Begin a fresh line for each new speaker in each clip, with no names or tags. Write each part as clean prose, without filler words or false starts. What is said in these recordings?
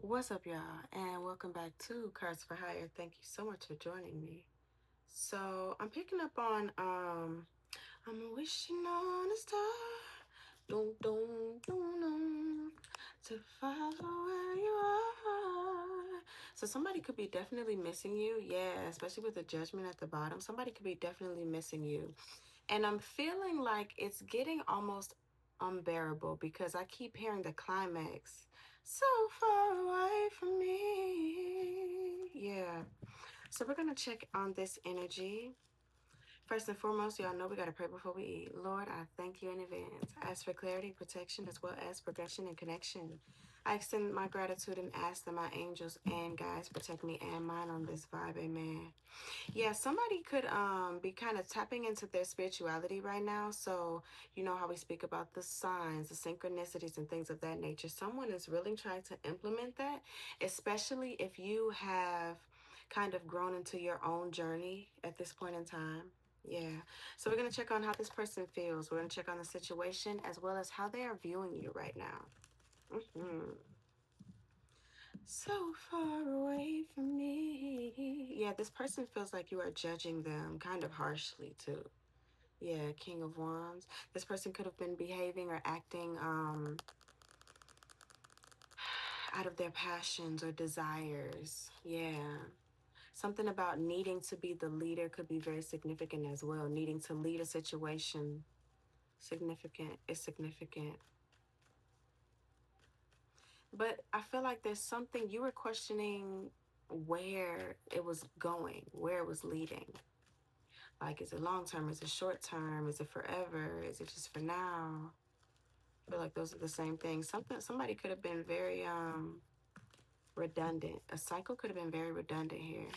What's up, y'all? And welcome back to Cards for Hire. Thank you so much for joining me. So I'm picking up on I'm wishing on a star. Dum dum dum dum to follow where you are. So somebody could be definitely missing you. Yeah, especially with the judgment at the bottom. Somebody could be definitely missing you. And I'm feeling like it's getting almost unbearable because I keep hearing the climax so far away from me. Yeah. So we're going to check on this energy. First and foremost, y'all know we got to pray before we eat. Lord, I thank you in advance. I ask for clarity, protection, as well as progression and connection. I extend my gratitude and ask that my angels and guides protect me and mine on this vibe. Amen. Yeah, somebody could be kind of tapping into their spirituality right now. So, you know how we speak about the signs, the synchronicities and things of that nature. Someone is really trying to implement that, especially if you have kind of grown into your own journey at this point in time. Yeah. So we're going to check on how this person feels. We're going to check on the situation as well as how they are viewing you right now. hmm So far away from me. Yeah, this person feels like you are judging them kind of harshly too. Yeah, King of Wands. This person could have been behaving or acting out of their passions or desires. Yeah. Something about needing to be the leader could be very significant as well. Needing to lead a situation significant is significant. But I feel like there's something you were questioning where it was going, where it was leading. Like, is it long term? Is it short term? Is it forever? Is it just for now? I feel like those are the same things. Somebody could have been very redundant. A cycle could have been very redundant here.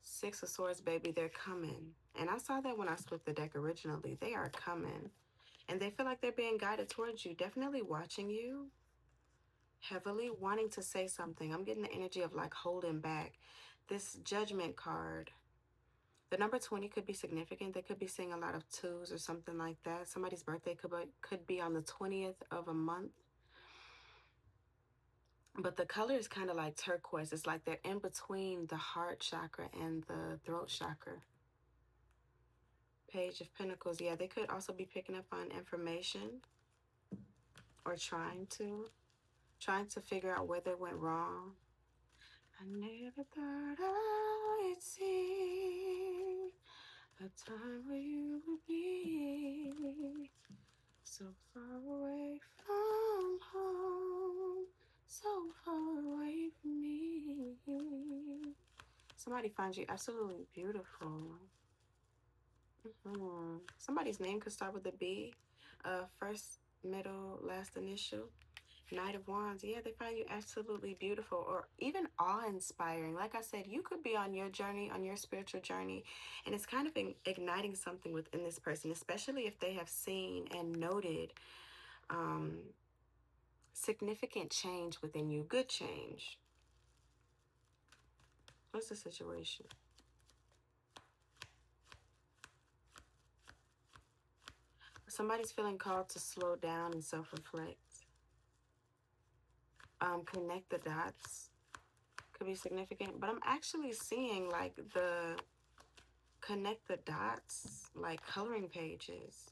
Six of Swords, baby, they're coming. And I saw that when I split the deck originally. They are coming. And they feel like they're being guided towards you, definitely watching you heavily, wanting to say something. I'm getting the energy of like holding back. This Judgment card. The number 20 could be significant. They could be seeing a lot of twos or something like that. Somebody's birthday could be on the 20th of a month. But the color is kind of like turquoise. It's like they're in between the heart chakra and the throat chakra. Page of Pentacles. Yeah, they could also be picking up on information or trying to figure out where they went wrong. I never thought I'd see a time where you would be so far away from home, so far away from me. Somebody finds you absolutely beautiful. Somebody's name could start with a B, first, middle, last initial. Knight of Wands, yeah, they find you absolutely beautiful or even awe-inspiring. Like I said, you could be on your journey, on your spiritual journey, and it's kind of igniting something within this person, especially if they have seen and noted significant change within you, good change. What's the situation? Somebody's feeling called to slow down and self-reflect. Connect the dots could be significant, but I'm actually seeing like the connect the dots, like coloring pages.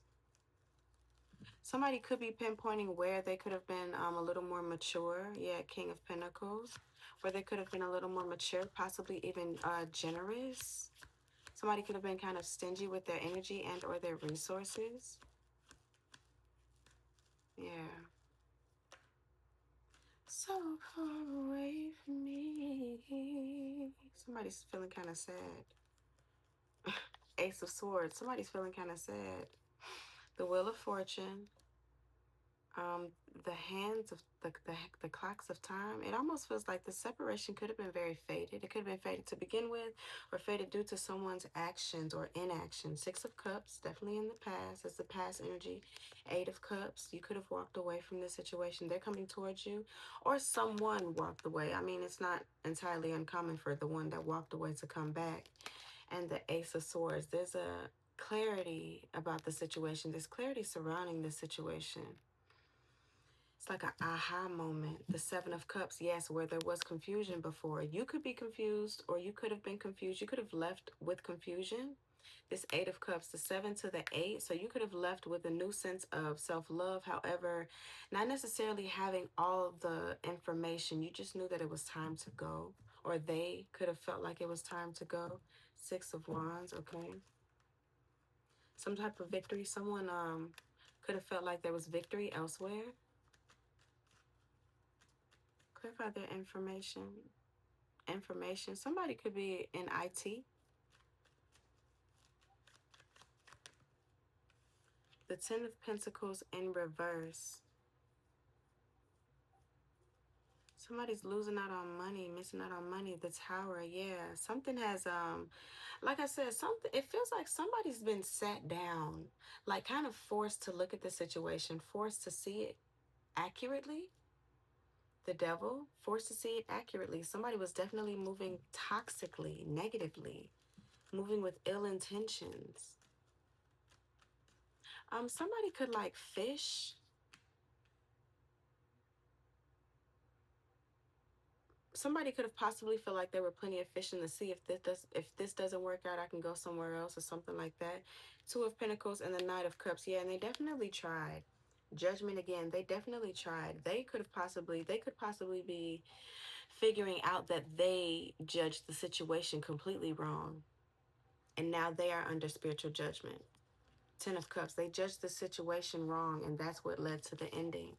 Somebody could be pinpointing where they could have been a little more mature. Yeah, King of Pentacles. Where they could have been a little more mature, possibly even generous. Somebody could have been kind of stingy with their energy and or their resources. Yeah. So far away from me. Somebody's feeling kind of sad. Ace of Swords. Somebody's feeling kind of sad. The Wheel of Fortune. The hands of the clocks of time. It almost feels like the separation could have been very faded. It could have been faded to begin with, or faded due to someone's actions or inaction. Six of Cups, definitely in the past. It's the past energy. Eight of Cups, you could have walked away from this situation. They're coming towards you, or someone walked away. I mean, it's not entirely uncommon for the one that walked away to come back. And the Ace of Swords, there's a clarity about the situation. There's clarity surrounding the situation. It's like an aha moment. The Seven of Cups, yes, where there was confusion before. You could be confused, or you could have been confused. You could have left with confusion. This Eight of Cups, the 7 to the 8. So you could have left with a new sense of self-love. However, not necessarily having all the information. You just knew that it was time to go. Or they could have felt like it was time to go. Six of Wands, okay. Some type of victory. Someone could have felt like there was victory elsewhere. Clarify their information. Somebody could be in IT. The Ten of Pentacles in reverse. Somebody's losing out on money, missing out on money. The Tower, yeah. Something has like I said, something, it feels like somebody's been sat down, like kind of forced to look at the situation, forced to see it accurately. The Devil, forced to see it accurately. Somebody was definitely moving toxically, negatively, moving with ill intentions. Somebody could like fish. Somebody could have possibly felt like there were plenty of fish in the sea. If this doesn't work out, I can go somewhere else or something like that. Two of Pentacles and the Knight of Cups. Yeah, and they definitely tried. Judgment again. They definitely tried. They could possibly be figuring out that they judged the situation completely wrong, and now they are under spiritual judgment. Ten of Cups. They judged the situation wrong, and that's what led to the ending.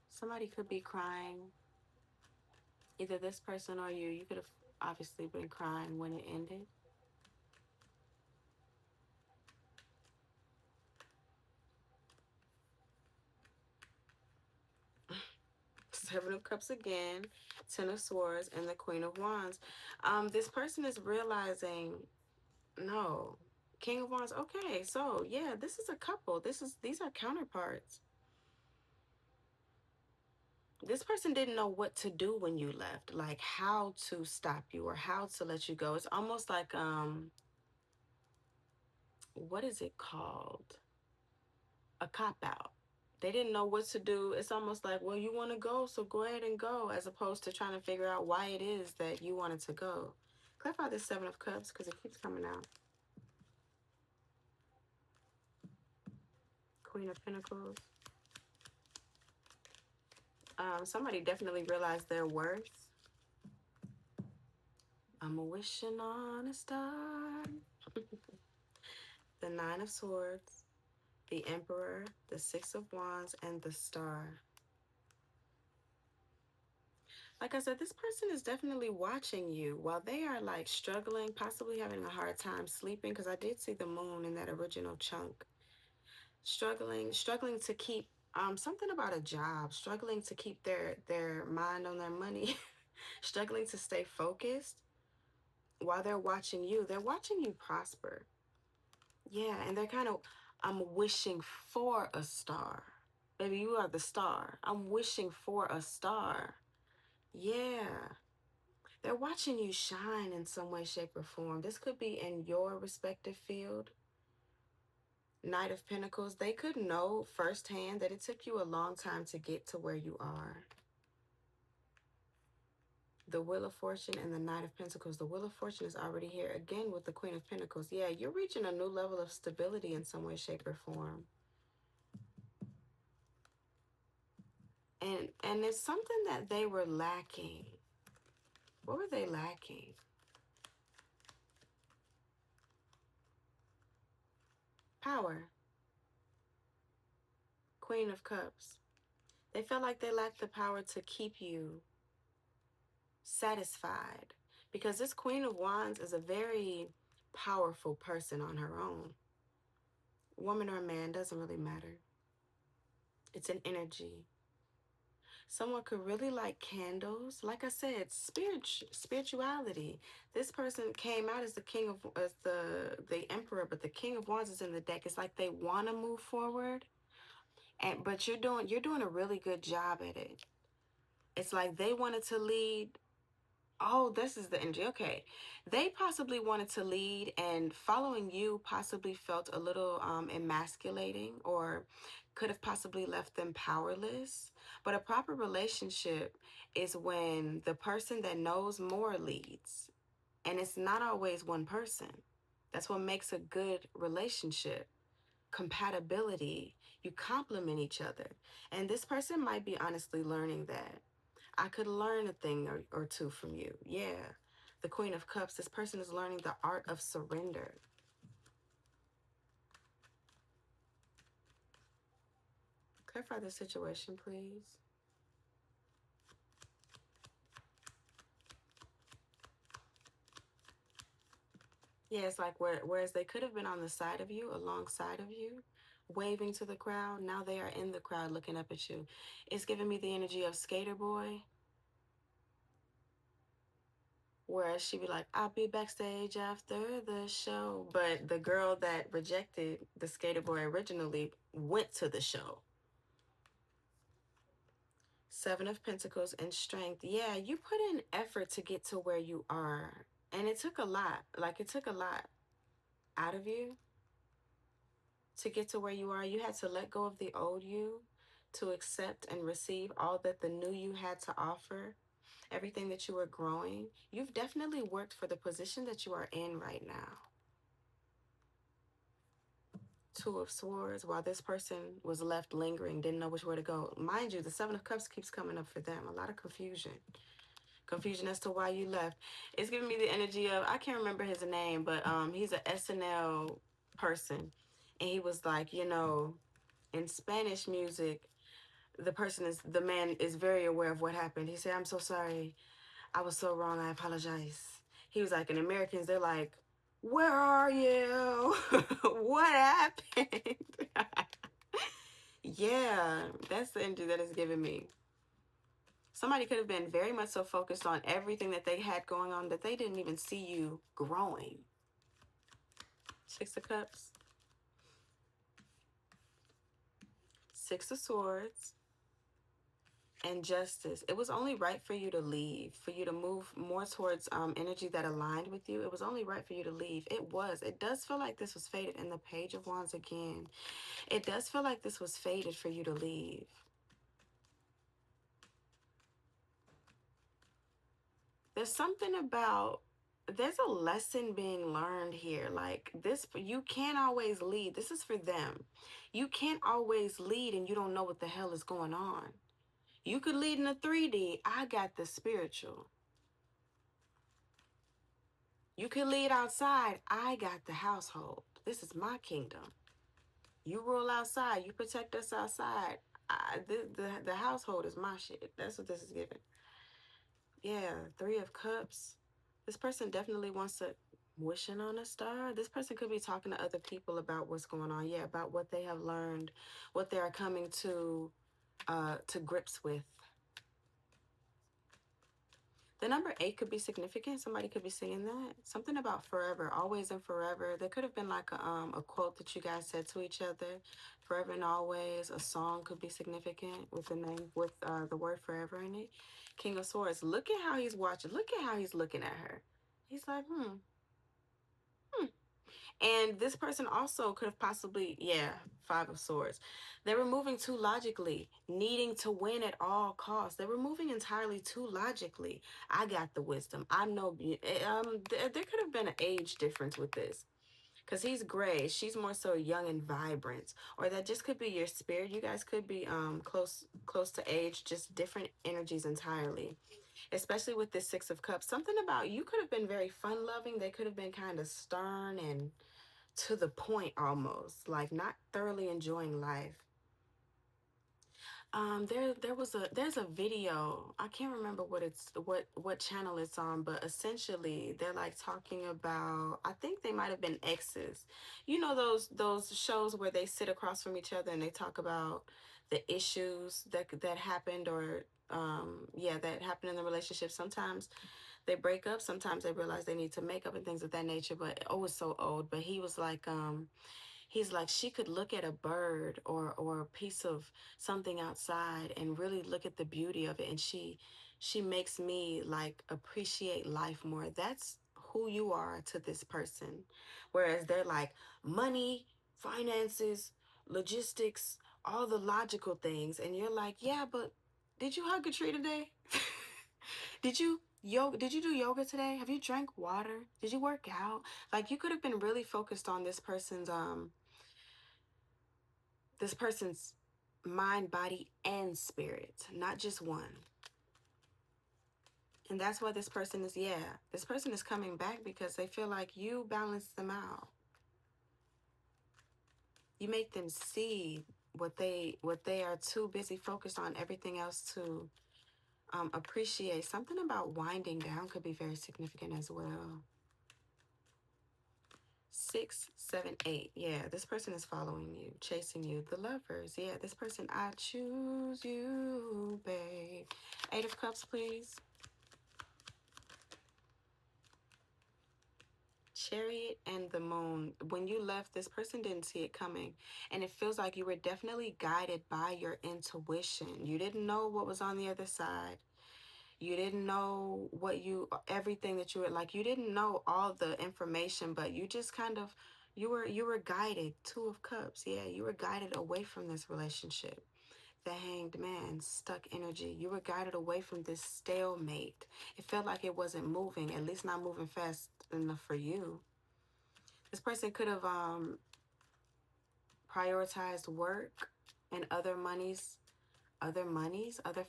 Somebody could be crying. Either this person or you. You could have obviously been crying when it ended. Seven of Cups again, Ten of Swords, and the Queen of Wands. This person is realizing, no, King of Wands. Okay, so yeah, this is a couple. These are counterparts. This person didn't know what to do when you left, like how to stop you or how to let you go. It's almost like what is it called? A cop out. They didn't know what to do. It's almost like, well, you want to go, so go ahead and go, as opposed to trying to figure out why it is that you wanted to go. Clarify this Seven of Cups because it keeps coming out. Queen of Pentacles. Somebody definitely realized their worth. I'm wishing on a star. The Nine of Swords, the Emperor, the Six of Wands, and the Star. Like I said, this person is definitely watching you while they are like struggling, possibly having a hard time sleeping, because I did see the moon in that original chunk. Struggling to keep something about a job, struggling to keep their mind on their money, struggling to stay focused while they're watching you. They're watching you prosper. Yeah, and they're kind of, I'm wishing for a star. Baby, you are the star. I'm wishing for a star. Yeah. They're watching you shine in some way, shape, or form. This could be in your respective field. Knight of Pentacles. They could know firsthand that it took you a long time to get to where you are. The Wheel of Fortune and the Knight of Pentacles. The Wheel of Fortune is already here. Again, with the Queen of Pentacles. Yeah, you're reaching a new level of stability in some way, shape, or form. And it's something that they were lacking. What were they lacking? Power. Queen of Cups. They felt like they lacked the power to keep you satisfied, because this Queen of Wands is a very powerful person on her own. Woman or man, doesn't really matter. It's an energy. Someone could really like candles. Like I said, spirituality. This person came out as the king of, as the emperor, but the King of Wands is in the deck. It's like they want to move forward, but you're doing a really good job at it. It's like they wanted to lead, Oh, this is the energy. Okay. They possibly wanted to lead, and following you possibly felt a little emasculating, or could have possibly left them powerless. But a proper relationship is when the person that knows more leads, and it's not always one person. That's what makes a good relationship. Compatibility. You complement each other. And this person might be honestly learning that. I could learn a thing or two from you. Yeah. The Queen of Cups, this person is learning the art of surrender. Clarify the situation, please. Yeah, it's like whereas they could have been on the side of you, alongside of you, waving to the crowd, now they are in the crowd looking up at you. It's giving me the energy of Skater Boy. Whereas she'd be like, I'll be backstage after the show. But the girl that rejected the Skater Boy originally went to the show. Seven of Pentacles and strength. Yeah, you put in effort to get to where you are. And it took a lot. Like, it took a lot out of you to get to where you are. You had to let go of the old you to accept and receive all that the new you had to offer, everything that you were growing. You've definitely worked for the position that you are in right now. Two of Swords, while this person was left lingering, didn't know which way to go. Mind you, the Seven of Cups keeps coming up for them. A lot of confusion. Confusion as to why you left. It's giving me the energy of, I can't remember his name, but he's an SNL person. And he was like, in Spanish music, the man is very aware of what happened. He said, I'm so sorry. I was so wrong. I apologize. He was like, and Americans, they're like, where are you? What happened? Yeah, that's the energy that is giving me. Somebody could have been very much so focused on everything that they had going on that they didn't even see you growing. Six of Cups. Six of Swords. And Justice. It was only right for you to leave, for you to move more towards energy that aligned with you. It was only right for you to leave. It was. It does feel like this was fated in the Page of Wands again. It does feel like this was fated for you to leave. There's something about, there's a lesson being learned here. Like this, you can't always lead. This is for them. You can't always lead and you don't know what the hell is going on. You could lead in a 3D. I got the spiritual. You could lead outside. I got the household. This is my kingdom. You rule outside. You protect us outside. The household is my shit. That's what this is giving. Yeah, Three of Cups. This person definitely wants to wishing on a star. This person could be talking to other people about what's going on. Yeah, about what they have learned, what they are coming to grips with. The number 8 could be significant. Somebody could be singing that. Something about forever, always and forever. There could have been like a quote that you guys said to each other. Forever and always. A song could be significant with the name, with the word forever in it. King of Swords. Look at how he's watching. Look at how he's looking at her. He's like, And this person also could have possibly, yeah, Five of Swords. They were moving too logically, needing to win at all costs. They were moving entirely too logically. I got the wisdom. I know. There could have been an age difference with this. Because he's gray. She's more so young and vibrant. Or that just could be your spirit. You guys could be close to age, just different energies entirely. Especially with this Six of Cups. Something about you could have been very fun-loving. They could have been kind of stern and to the point almost, like not thoroughly enjoying life. There's a video. I can't remember what channel it's on, but essentially they're like talking about, I think they might have been exes. You know those shows where they sit across from each other and they talk about the issues that happened, or that happened in the relationship. Sometimes they break up, sometimes they realize they need to make up and things of that nature. But oh, it's so old. But he was like, he's like, she could look at a bird or a piece of something outside and really look at the beauty of it, and She makes me like appreciate life more. That's who you are to this person. Whereas they're like money, finances, logistics, all the logical things. And you're like, yeah, but did you hug a tree today? Did you do yoga today? Have you drank water? Did you work out? Like you could have been really focused on this person's mind, body, and spirit, not just one. And that's why this person is coming back because they feel like you balance them out. You make them see what they are too busy focused on everything else to appreciate. Something about winding down could be very significant as well. 6, 7, 8. Yeah, this person is following you, chasing you. The Lovers. Yeah, this person, I choose you, babe. 8 of Cups, please. Chariot and the Moon. When you left, this person didn't see it coming. And it feels like you were definitely guided by your intuition. You didn't know what was on the other side. You didn't know everything that you were like. You didn't know all the information, but you just kind of, you were guided. 2 of Cups. Yeah, you were guided away from this relationship. The Hanged Man, stuck energy. You were guided away from this stalemate. It felt like it wasn't moving, at least not moving fast enough for you. This person could have prioritized work and other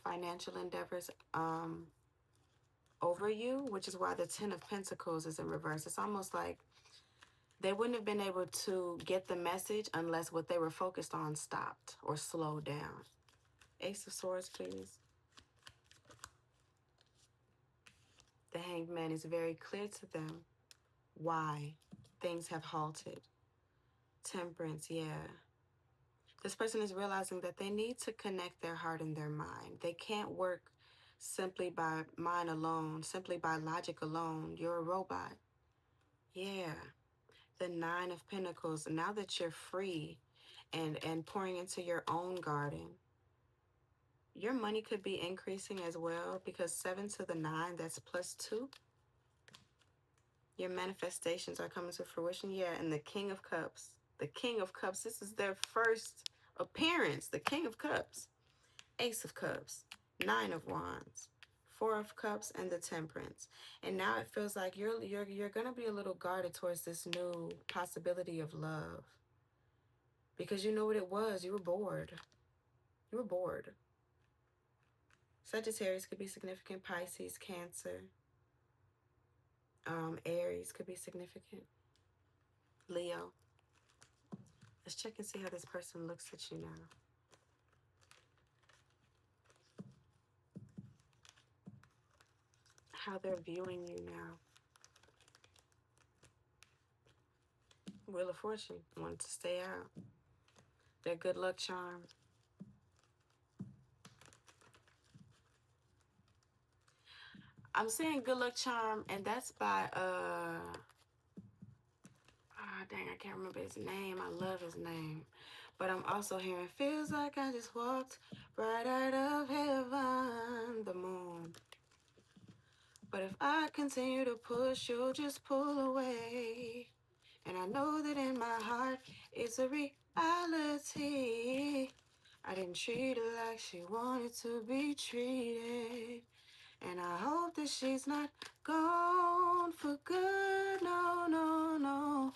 financial endeavors over you, which is why the 10 of Pentacles is in reverse. It's almost like they wouldn't have been able to get the message unless what they were focused on stopped or slowed down. Ace of Swords, please. The Hanged Man is very clear to them why things have halted. Temperance, yeah. This person is realizing that they need to connect their heart and their mind. They can't work simply by mind alone, simply by logic alone. You're a robot. Yeah. The 9 of Pentacles. Now that you're free and pouring into your own garden, your money could be increasing as well because 7 to the 9, that's +2. Your manifestations are coming to fruition. Yeah, and the King of Cups. The King of Cups, this is their first appearance. The King of Cups. Ace of Cups. 9 of Wands. 4 of Cups and the Temperance. And now it feels like you're going to be a little guarded towards this new possibility of love. Because you know what it was. You were bored. You were bored. Sagittarius could be significant. Pisces, Cancer. Aries could be significant. Leo. Let's check and see how this person looks at you now. How they're viewing you now. Wheel of Fortune. Wanted to stay out. Their good luck charm. I'm saying good luck charm, and that's by dang, I can't remember his name. I love his name. But I'm also hearing feels like I just walked right out of heaven, the Moon. But if I continue to push, you'll just pull away. And I know that in my heart, it's a reality. I didn't treat her like she wanted to be treated. And I hope that she's not gone for good. No, no, no.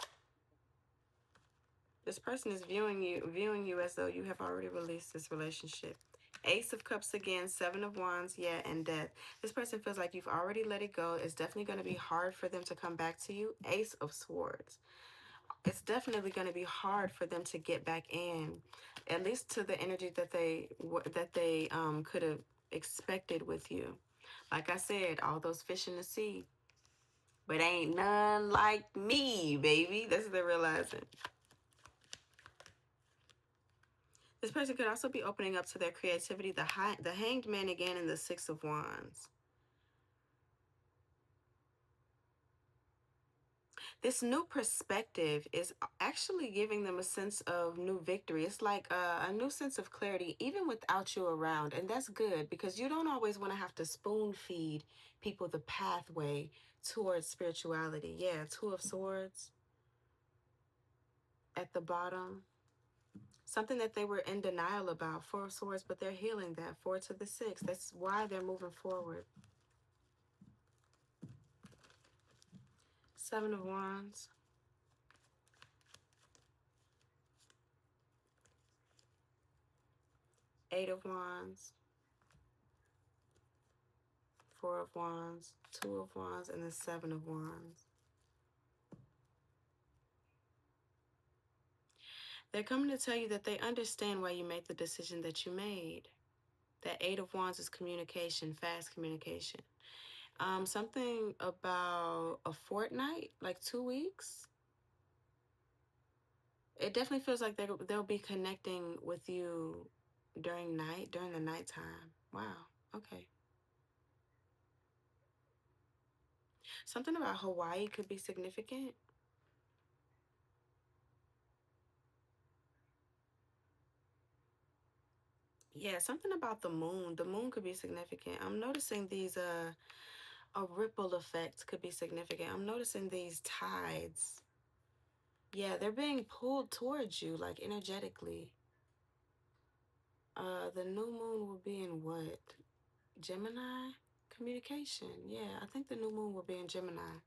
This person is viewing you as though you have already released this relationship. Ace of Cups again, 7 of Wands, yeah, and Death. This person feels like you've already let it go. It's definitely going to be hard for them to come back to you. Ace of Swords. It's definitely going to be hard for them to get back in, at least to the energy that they could have expected with you. Like I said, all those fish in the sea, but ain't none like me, baby. That's what they're realizing. This person could also be opening up to their creativity. The Hanged Man again and the 6 of Wands. this new perspective is actually giving them a sense of new victory. It's like a new sense of clarity, even without you around. And that's good because you don't always want to have to spoon feed people the pathway towards spirituality. Yeah, Two of Swords at the bottom. Something that they were in denial about, Four of Swords, but they're healing that. 4 to the 6. That's why they're moving forward. 7 of Wands. Eight of Wands. 4 of Wands. 2 of Wands. And the 7 of Wands. They're coming to tell you that they understand why you made the decision that you made. That 8 of Wands is communication, fast communication. Something about a fortnight, like 2 weeks. It definitely feels like they'll be connecting with you during the nighttime. Wow. Okay. Something about Hawaii could be significant. Yeah, something about the moon. The moon could be significant. I'm noticing these a ripple effect could be significant. I'm noticing these tides. Yeah, they're being pulled towards you, like energetically. The new moon will be in what? Gemini? Communication. Yeah, I think the new moon will be in Gemini.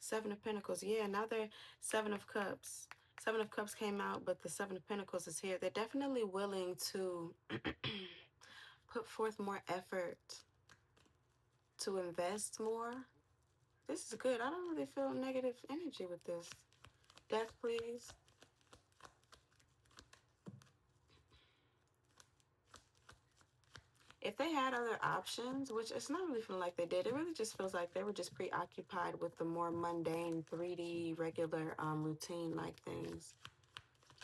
7 of Pentacles. Yeah, now they're 7 of Cups. 7 of Cups came out, but the 7 of Pentacles is here. They're definitely willing to put forth more effort, to invest more. This is good. I don't really feel negative energy with this. Death, please. If they had other options, which it's not really feeling like they did, it really just feels like they were just preoccupied with the more mundane 3D regular routine like things,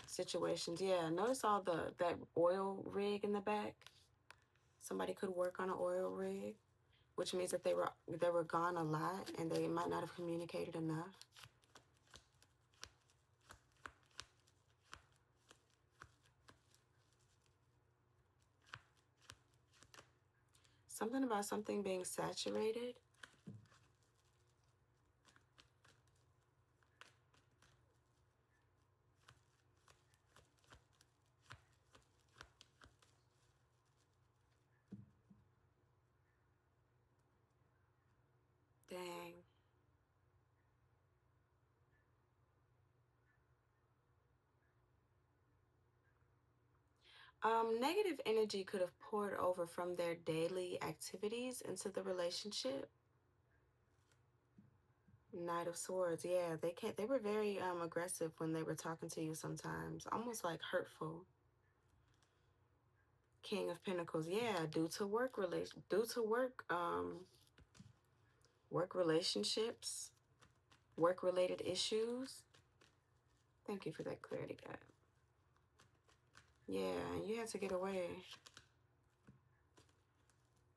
situations. Yeah, notice all that oil rig in the back. Somebody could work on an oil rig, which means that they were gone a lot and they might not have communicated enough. Something about something being saturated. Dang. Negative energy could have poured over from their daily activities into the relationship. Knight of Swords, yeah, they were very aggressive when they were talking to you sometimes, almost like hurtful. King of Pentacles, yeah, due to work work relationships, work related issues. Thank you for that clarity, guy. Yeah, you had to get away.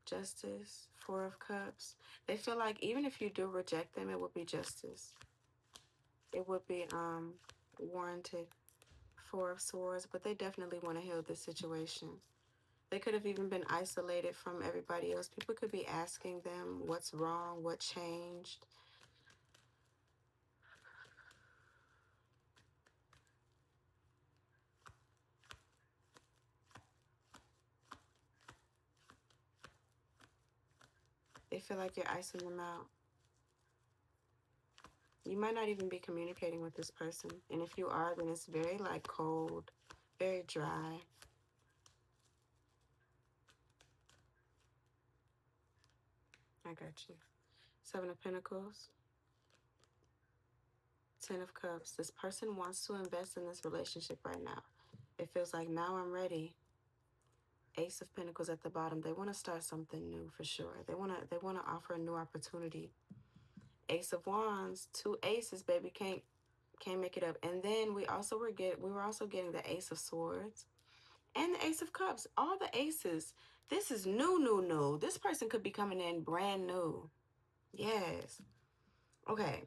Justice, 4 of Cups. They feel like even if you do reject them, it would be justice. It would be warranted. 4 of Swords, but they definitely want to heal this situation. They could have even been isolated from everybody else. People could be asking them what's wrong, what changed. They feel like you're icing them out. You might not even be communicating with this person. And if you are, then it's very like cold, very dry. I got you. 7 of Pentacles. 10 of Cups. This person wants to invest in this relationship right now. It feels like now I'm ready. Ace of Pentacles at the bottom. They want to start something new for sure. They want to offer a new opportunity. Ace of Wands, 2 aces, baby, can't make it up. And then we were also getting the Ace of Swords and the Ace of Cups. All the aces. This is new. This person could be coming in brand new. Yes. Okay.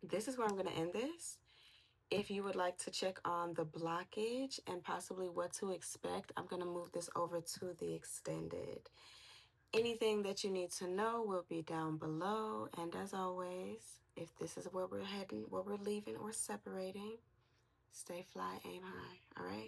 this is where I'm going to end this. If you would like to check on the blockage and possibly what to expect, I'm going to move this over to the extended. Anything that you need to know will be down below. And as always, if this is where we're heading, where we're leaving or separating, stay fly, aim high. All right?